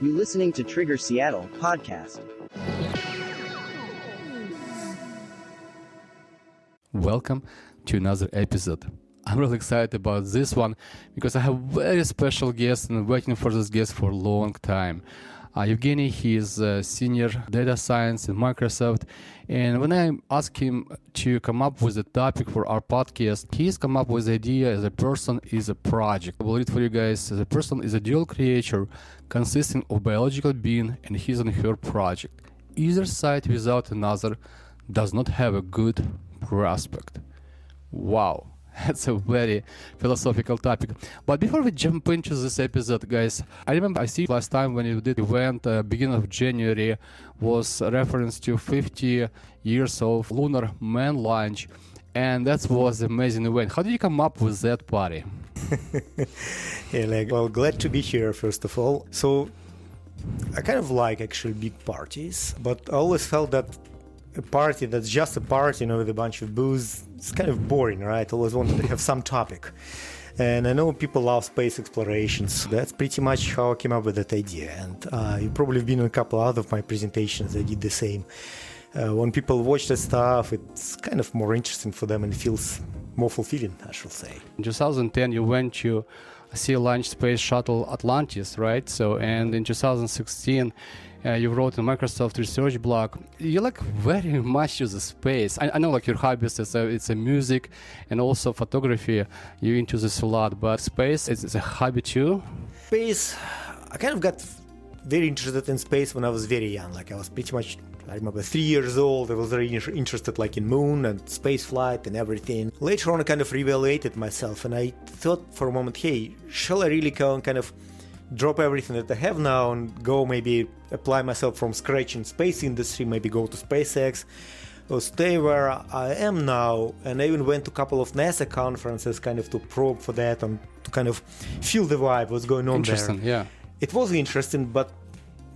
You listening to Trigger Seattle podcast. Welcome to another episode. I'm really excited about this one because I have a very special guest and I'm waiting for this guest for a long time. Eugene, he is a senior data science in Microsoft, and when I asked him to come up with a topic for our podcast, he's come up with the idea as a person is a project. I will read for you guys. As a person is a dual creature consisting of biological being and his and her project. Either side without another does not have a good prospect. Wow. That's a very philosophical topic. But before we jump into this episode, guys, I remember I see last time when you did event, beginning of January, was a reference to 50 years of lunar man launch. And that was an amazing event. How did you come up with that party? Glad to be here, first of all. So I kind of like actually big parties, but I always felt that a party that's just a party, with a bunch of booze, it's kind of boring, right? Always wanted to have some topic. And I know people love space explorations. That's pretty much how I came up with that idea. And you've probably been in a couple out of my presentations. I did the same. When people watch that stuff, it's kind of more interesting for them and feels more fulfilling, I should say. In 2010, you went to see launch space shuttle Atlantis, right? And in 2016, you wrote a Microsoft research blog. You like very much use the space. I know like your hobbies, it's a music and also photography. You're into this a lot, but space is a hobby too? Space, I kind of got very interested in space when I was very young. Like I was pretty much, I remember 3 years old, I was very interested like in moon and space flight and everything. Later on I kind of reevaluated myself and I thought for a moment, hey, shall I really go and kind of drop everything that I have now and go maybe apply myself from scratch in space industry, maybe go to SpaceX or stay where I am now. And I even went to a couple of NASA conferences kind of to probe for that and to kind of feel the vibe, what's going on there. Interesting, yeah. It was interesting, but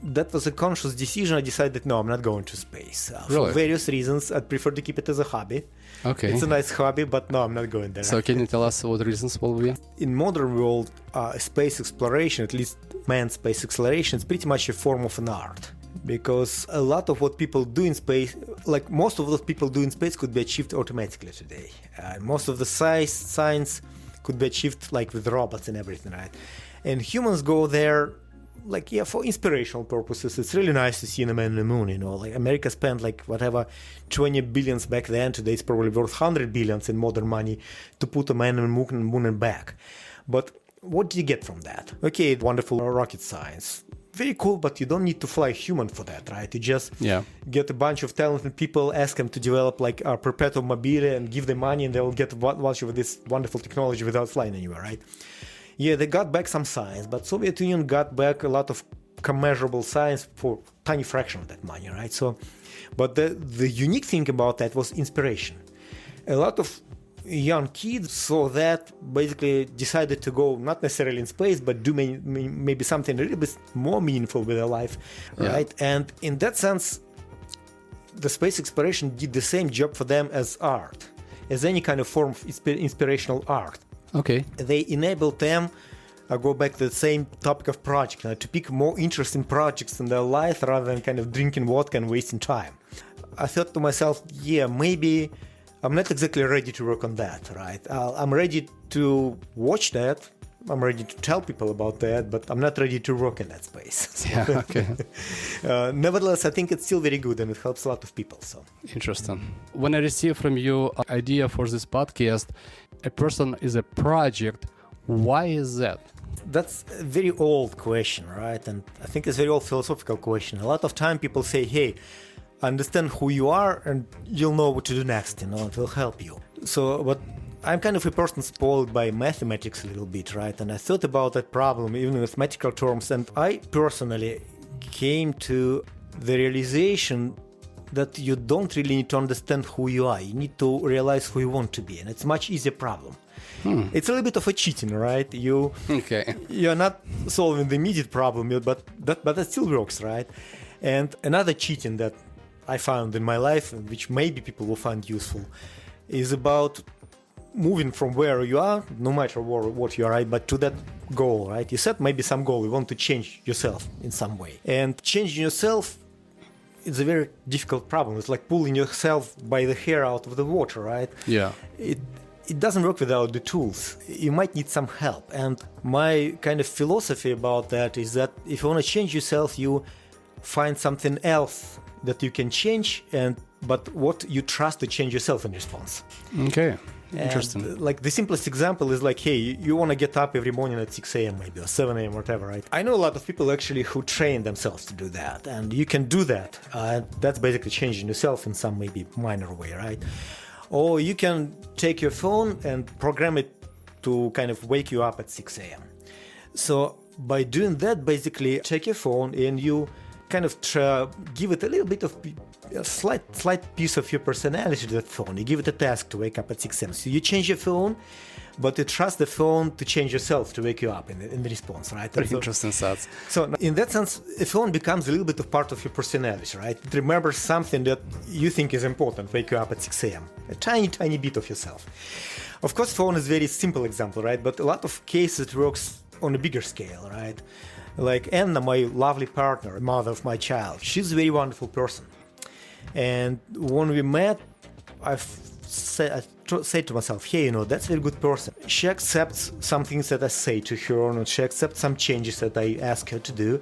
that was a conscious decision. I decided, no, I'm not going to space. Really? For various reasons. I'd prefer to keep it as a hobby. Okay. It's a nice hobby, but no, I'm not going there. So can you tell us what the reasons will be? In modern world, space exploration, at least manned space exploration, is pretty much a form of an art. Because a lot of what people do in space, like most of what people do in space could be achieved automatically today. Most of the science could be achieved like with robots and everything, right? And humans go there for inspirational purposes. It's really nice to see a man on the moon, like America spent 20 billions back then. Today it's probably worth 100 billions in modern money to put a man on the moon and back. But what do you get from that? Okay, wonderful rocket science. Very cool, but you don't need to fly a human for that, right? You just get a bunch of talented people, ask them to develop a perpetual mobility and give them money and they'll get a bunch of this wonderful technology without flying anywhere, right? Yeah, they got back some science, but Soviet Union got back a lot of commeasurable science for a tiny fraction of that money, right? But the unique thing about that was inspiration. A lot of young kids saw that, basically decided to go not necessarily in space, but do maybe something a little bit more meaningful with their life, right? And in that sense, the space exploration did the same job for them as art, as any kind of form of inspirational art. Okay. They enabled them, I go back to the same topic of project, to pick more interesting projects in their life rather than kind of drinking vodka and wasting time. I thought to myself, maybe I'm not exactly ready to work on that, right? I'm ready to watch that. I'm ready to tell people about that, but I'm not ready to work in that space. Yeah, okay. Nevertheless, I think it's still very good and it helps a lot of people. So interesting. When I received from you an idea for this podcast, a person is a project. Why is that? That's a very old question, right? And I think it's a very old philosophical question. A lot of time people say, hey, understand who you are and you'll know what to do next, it will help you. But I'm kind of a person spoiled by mathematics a little bit, right? And I thought about that problem even in mathematical terms, and I personally came to the realization that you don't really need to understand who you are. You need to realize who you want to be, and it's a much easier problem. It's a little bit of a cheating, right? You're not solving the immediate problem, but that still works, right? And another cheating that I found in my life, which maybe people will find useful, is about moving from where you are, no matter what you are, right, but to that goal, right? You set maybe some goal, you want to change yourself in some way. And changing yourself is a very difficult problem. It's like pulling yourself by the hair out of the water, right? Yeah. It doesn't work without the tools. You might need some help. And my kind of philosophy about that is that if you want to change yourself, you find something else that you can change, but what you trust to change yourself in response. Okay. Interesting. And, like the simplest example is like, hey, you want to get up every morning at 6 a.m. maybe, or 7 a.m. whatever, right? I know a lot of people actually who train themselves to do that, and you can do that. That's basically changing yourself in some maybe minor way, right? Or you can take your phone and program it to kind of wake you up at 6 a.m. So by doing that, basically take your phone and you kind of give it a little bit of a slight piece of your personality to that phone. You give it a task to wake up at 6 a.m. So you change your phone, but you trust the phone to change yourself to wake you up in the response, right? Very interesting thoughts. So in that sense, a phone becomes a little bit of part of your personality, right? It remembers something that you think is important, wake you up at 6 a.m. A tiny bit of yourself. Of course, phone is a very simple example, right? But a lot of cases it works on a bigger scale, right? Like Anna, my lovely partner, mother of my child, she's a very wonderful person. And when we met, I said to myself, hey, that's a very good person. She accepts some things that I say to her, and she accepts some changes that I ask her to do.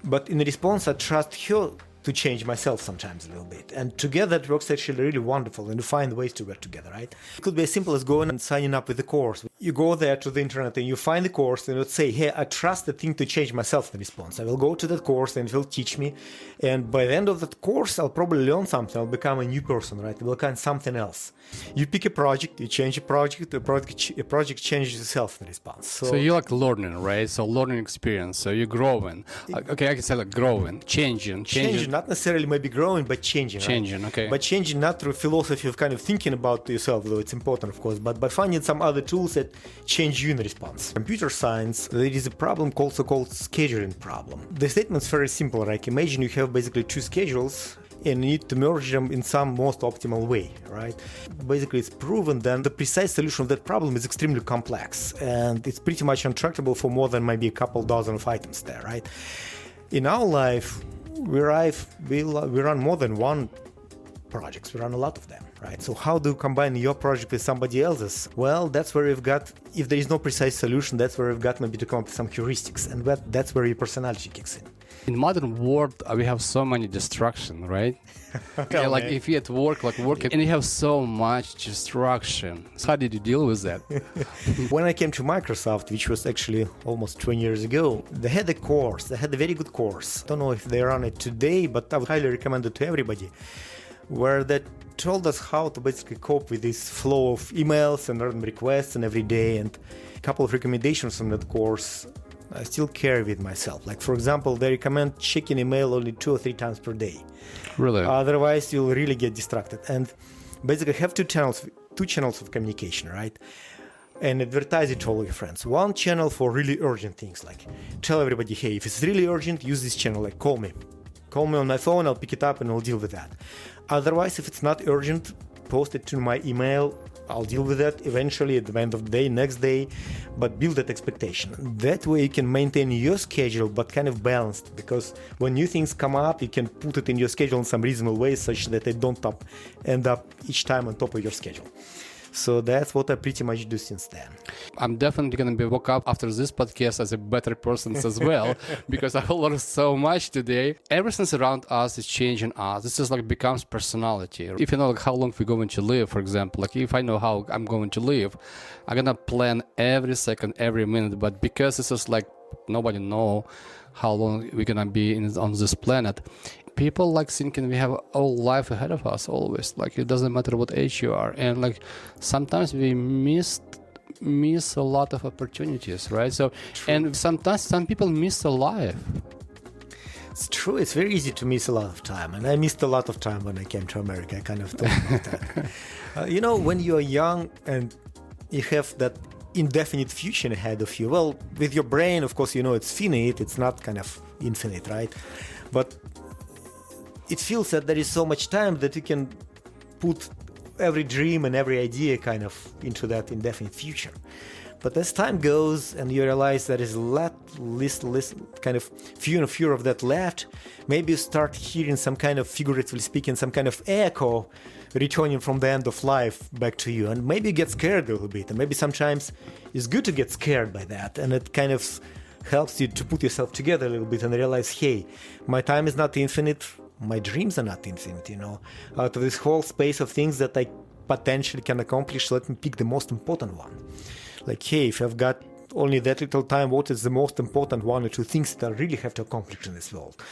But in response, I trust her to change myself sometimes a little bit. And together it works actually really wonderful, and we find ways to work together, right? It could be as simple as going and signing up with the course. You go there to the internet and you find the course and you say, hey, I trust the thing to change myself in response. I will go to that course and it will teach me. And by the end of that course, I'll probably learn something. I'll become a new person, right? I will become something else. You pick a project, you change a project, a project changes itself in response. So you like learning, right? So learning experience. So you're growing. Okay, I can say like growing, changing. Not necessarily maybe growing, but changing. Changing, right? Okay. But changing not through philosophy of kind of thinking about yourself, though it's important, of course, but by finding some other tools that change you in response. Computer science, there is a problem so-called scheduling problem. The statement's very simple, right? Imagine you have basically two schedules and you need to merge them in some most optimal way, right? Basically, it's proven that the precise solution of that problem is extremely complex, and it's pretty much untractable for more than maybe a couple dozen of items there, right? In our life, we run more than one projects. We run a lot of them, right? So how do you combine your project with somebody else's? Well, that's where we've got, if there is no precise solution, that's where we've got maybe to come up with some heuristics, and that's where your personality kicks in. In modern world, we have so many distraction, right? Yeah, like if you at work, and you have so much distraction. So how did you deal with that? When I came to Microsoft, which was actually almost 20 years ago, they had a very good course. I don't know if they run it today, but I would highly recommend it to everybody, where they told us how to basically cope with this flow of emails and random requests and every day, and a couple of recommendations from that course I still carry with myself. Like, for example, they recommend checking email only 2 or 3 times per day. Really? Otherwise, you'll really get distracted. And basically have two channels of communication, right? And advertise it to all your friends. One channel for really urgent things, like tell everybody, hey, if it's really urgent, use this channel, like call me. Call me on my phone, I'll pick it up and I'll deal with that. Otherwise, if it's not urgent, post it to my email. I'll deal with that eventually at the end of the day, next day, but build that expectation. That way you can maintain your schedule, but kind of balanced, because when new things come up, you can put it in your schedule in some reasonable way such that they don't end up each time on top of your schedule. So that's what I pretty much do since then. I'm definitely going to be woke up after this podcast as a better person as well, because I learned so much today. Everything around us is changing us. This is like becomes personality. If you know like how long we're going to live, for example, like if I know how I'm going to live, I'm going to plan every second, every minute. But because this is like nobody know how long we're going to be on this planet, people like thinking we have all life ahead of us always. Like it doesn't matter what age you are, and like sometimes we miss a lot of opportunities, right? So true. And sometimes some people miss a life. It's true. It's very easy to miss a lot of time, and I missed a lot of time when I came to America. I kind of thought about that. When you are young and you have that indefinite future ahead of you, well, with your brain, of course, it's finite. It's not kind of infinite, right? But it feels that there is so much time that you can put every dream and every idea kind of into that indefinite future. But as time goes and you realize there is a lot less kind of few and fewer of that left, maybe you start hearing some kind of, figuratively speaking, some kind of echo returning from the end of life back to you. And maybe you get scared a little bit. And maybe sometimes it's good to get scared by that. And it kind of helps you to put yourself together a little bit and realize, hey, my time is not infinite. My dreams are not infinite, Out of this whole space of things that I potentially can accomplish, let me pick the most important one. Like, hey, if I've got only that little time, what is the most important one or two things that I really have to accomplish in this world?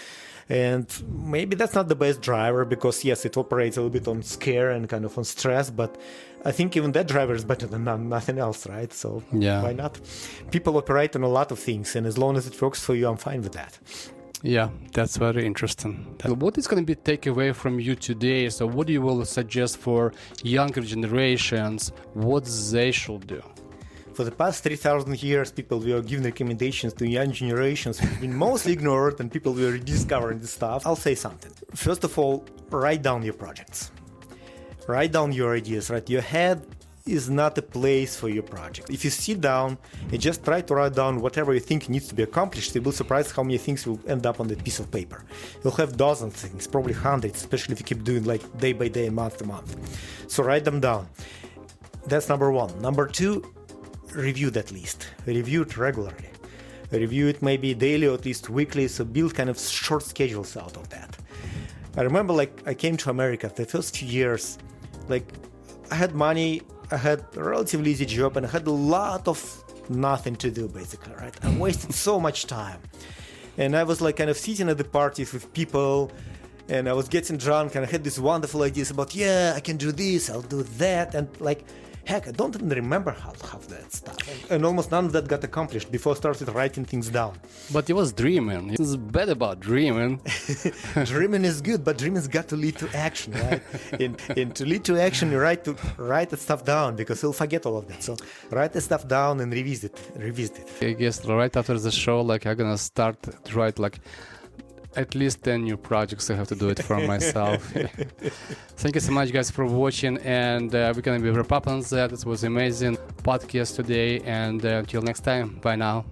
And maybe that's not the best driver because, yes, it operates a little bit on scare and kind of on stress, but I think even that driver is better than nothing else, right? So why not? People operate on a lot of things, and as long as it works for you, I'm fine with that. Yeah, that's very interesting. What is going to be takeaway from you today? So what do you will suggest for younger generations, what they should do? For the past 3,000 years, people were giving recommendations to young generations who've been mostly ignored, and people were rediscovering this stuff. I'll say something. First of all, write down your projects. Write down your ideas, right? Your head is not a place for your project. If you sit down and just try to write down whatever you think needs to be accomplished, you'll be surprised how many things will end up on that piece of paper. You'll have dozens of things, probably hundreds, especially if you keep doing like day by day, month to month. So write them down. That's number one. Number two, review that list. Review it regularly. Review it maybe daily or at least weekly, so build kind of short schedules out of that. I remember I came to America the first few years, I had money, I had a relatively easy job, and I had a lot of nothing to do basically, right? I wasted so much time. And I was kind of sitting at the parties with people, and I was getting drunk, and I had these wonderful ideas about, I can do this, I'll do that, and heck, I don't even remember half that stuff. And almost none of that got accomplished before I started writing things down. But you was dreaming. It's bad about dreaming. Dreaming is good, but dreaming's got to lead to action, right? and to lead to action, you write the stuff down because you'll forget all of that. So write the stuff down and revisit it. I guess right after the show, I'm gonna start to write at least 10 new projects. I have to do it for myself. Thank you so much, guys, for watching, and we're gonna be wrap up on that. It was amazing podcast today, and until next time, bye now.